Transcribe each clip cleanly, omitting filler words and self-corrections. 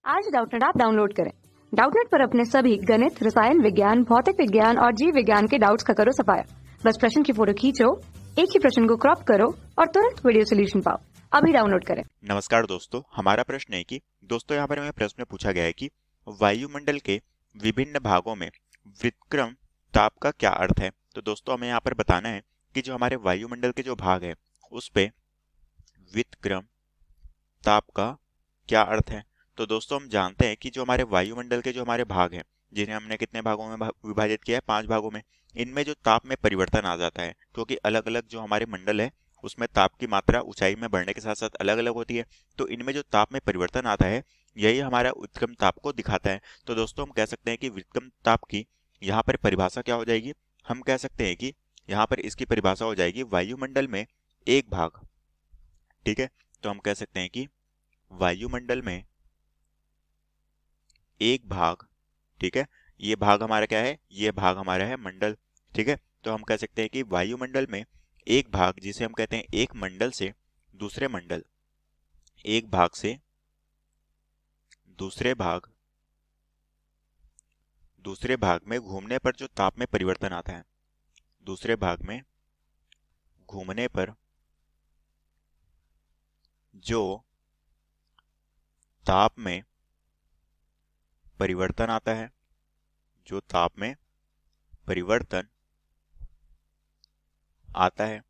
आज Doubtnut app download करें। Doubtnut पर अपने सभी गणित, रसायन विज्ञान, भौतिक विज्ञान और जीव विज्ञान के डाउट्स का करो सफाया। बस प्रश्न की फोटो खींचो, एक ही प्रश्न को क्रॉप करो और तुरंत वीडियो सोल्यूशन पाओ। अभी डाउनलोड करें। नमस्कार दोस्तों, हमारा प्रश्न है कि दोस्तों यहाँ पर हमें प्रश्न पूछा गया है कि वायुमंडल के विभिन्न भागों में व्युत्क्रम ताप का क्या अर्थ है। तो दोस्तों हमें यहाँ पर बताना है कि जो हमारे वायुमंडल के जो भाग है उस पे व्युत्क्रम ताप का क्या अर्थ है। तो दोस्तों हम जानते हैं कि जो हमारे वायुमंडल के जो हमारे भाग हैं, जिन्हें हमने कितने भागों में विभाजित किया है, 5 भागों में, इनमें जो ताप में परिवर्तन आ जाता है, क्योंकि अलग अलग जो हमारे मंडल है उसमें ताप की मात्रा ऊंचाई में बढ़ने के साथ साथ अलग अलग होती है। तो इनमें जो ताप में परिवर्तन आता है यही हमारा व्युत्क्रम ताप को दिखाता है। तो दोस्तों हम कह सकते हैं कि व्युत्क्रम ताप की यहाँ पर परिभाषा क्या हो जाएगी। हम कह सकते हैं कि यहाँ पर इसकी परिभाषा हो जाएगी वायुमंडल में एक भाग। ठीक है, तो हम कह सकते हैं कि वायुमंडल में एक भाग, ठीक है, ये भाग हमारा क्या है, ये भाग हमारा है मंडल। ठीक है, तो हम कह सकते हैं कि वायुमंडल में एक भाग, जिसे हम कहते हैं एक मंडल से दूसरे मंडल, एक भाग से दूसरे भाग में घूमने पर जो ताप में परिवर्तन आता है, दूसरे भाग में घूमने पर जो ताप में परिवर्तन आता है, जो ताप में परिवर्तन आता है,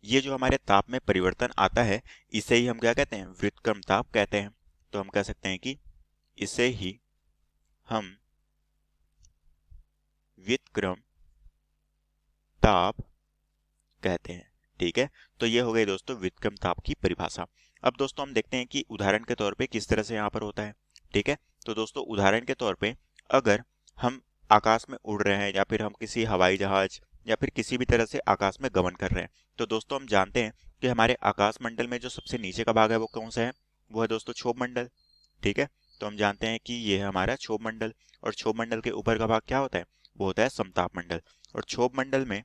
ये जो हमारे ताप में परिवर्तन आता है इसे ही हम क्या कहते हैं, व्युत्क्रम ताप कहते हैं। तो हम कह सकते हैं कि इसे ही हम व्युत्क्रम ताप कहते हैं। ठीक है, तो ये हो गई दोस्तों व्युत्क्रम ताप की परिभाषा। अब दोस्तों हम देखते हैं कि उदाहरण के तौर पे किस तरह से यहाँ पर होता है। ठीक है, तो दोस्तों उदाहरण के तौर पे अगर हम आकाश में उड़ रहे हैं या फिर हम किसी हवाई जहाज या फिर किसी भी तरह से आकाश में गमन कर रहे हैं, तो दोस्तों हम जानते हैं कि हमारे आकाश मंडल में जो सबसे नीचे का भाग है वो कौन सा है, वो है दोस्तों क्षोभ मंडल। ठीक है, तो हम जानते हैं कि ये है हमारा क्षोभ मंडल, और क्षोभ मंडल के ऊपर का भाग क्या होता है, वो होता है समताप मंडल। और क्षोभ मंडल में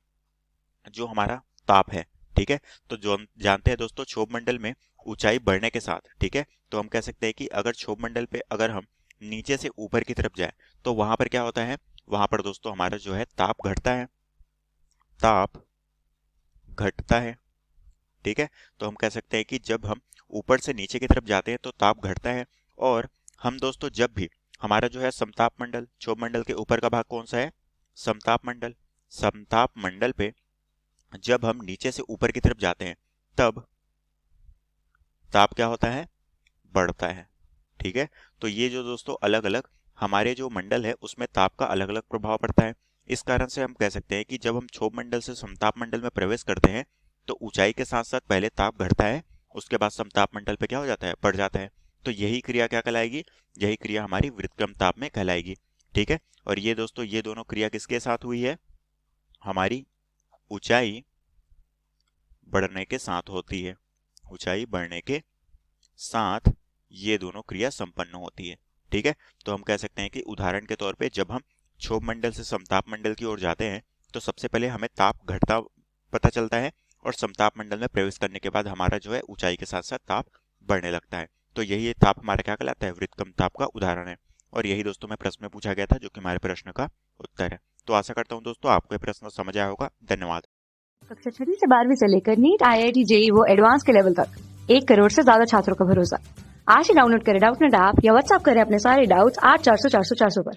जो हमारा ताप है, ठीक है, तो जो हम जानते हैं दोस्तों क्षोभ मंडल में ऊंचाई बढ़ने के साथ, ठीक है, तो हम कह सकते हैं कि अगर क्षोभ मंडल पे अगर हम नीचे से ऊपर की तरफ जाए तो वहां पर क्या होता है, वहां पर दोस्तों हमारा जो है ताप घटता है, ताप घटता है। ठीक है, तो हम कह सकते हैं कि जब हम ऊपर से नीचे की तरफ जाते हैं तो ताप घटता है। और हम दोस्तों जब भी हमारा जो है समताप मंडल, क्षोभ मंडल के ऊपर का भाग कौन सा है, समताप मंडल, समताप मंडल पे जब हम नीचे से ऊपर की तरफ जाते हैं तब ताप क्या होता है, बढ़ता है। ठीक है, तो ये जो दोस्तों अलग अलग हमारे जो मंडल है उसमें ताप का अलग अलग प्रभाव पड़ता है। इस कारण से हम कह सकते हैं कि जब हम क्षोभ मंडल से समताप मंडल में प्रवेश करते हैं तो ऊंचाई के साथ साथ पहले ताप घटता है, उसके बाद समताप मंडल पे क्या हो जाता है, बढ़ जाता है। तो यही क्रिया क्या कहलाएगी, यही क्रिया हमारी व्युत्क्रम ताप में कहलाएगी। ठीक है, और ये दोस्तों ये दोनों क्रिया किसके साथ हुई है, हमारी ऊंचाई बढ़ने के साथ होती है, ऊंचाई बढ़ने के साथ ये दोनों क्रिया संपन्न होती है। ठीक है, तो हम कह सकते हैं कि उदाहरण के तौर पे जब हम क्षोभ मंडल से समताप मंडल की ओर जाते हैं तो सबसे पहले हमें ताप घटता पता चलता है, और समताप मंडल में प्रवेश करने के बाद हमारा जो है ऊंचाई के साथ साथ ताप बढ़ने लगता है। तो यही ताप हमारा क्या कहलाता है, व्युत्क्रम ताप का उदाहरण है। और यही दोस्तों में प्रश्न में पूछा गया था, जो कि हमारे प्रश्न का उत्तर है। तो आशा करता हूँ दोस्तों आपको ये प्रश्न समझ आया होगा। धन्यवाद। कक्षा 6 से 12वीं से लेकर नीट, IIT, JEE वो एडवांस के लेवल तक 1 करोड़ से ज्यादा छात्रों का भरोसा। आज ही डाउनलोड करें डाउटनेट ऐप या व्हाट्सएप करें अपने सारे डाउट्स 8400 400 400 पर।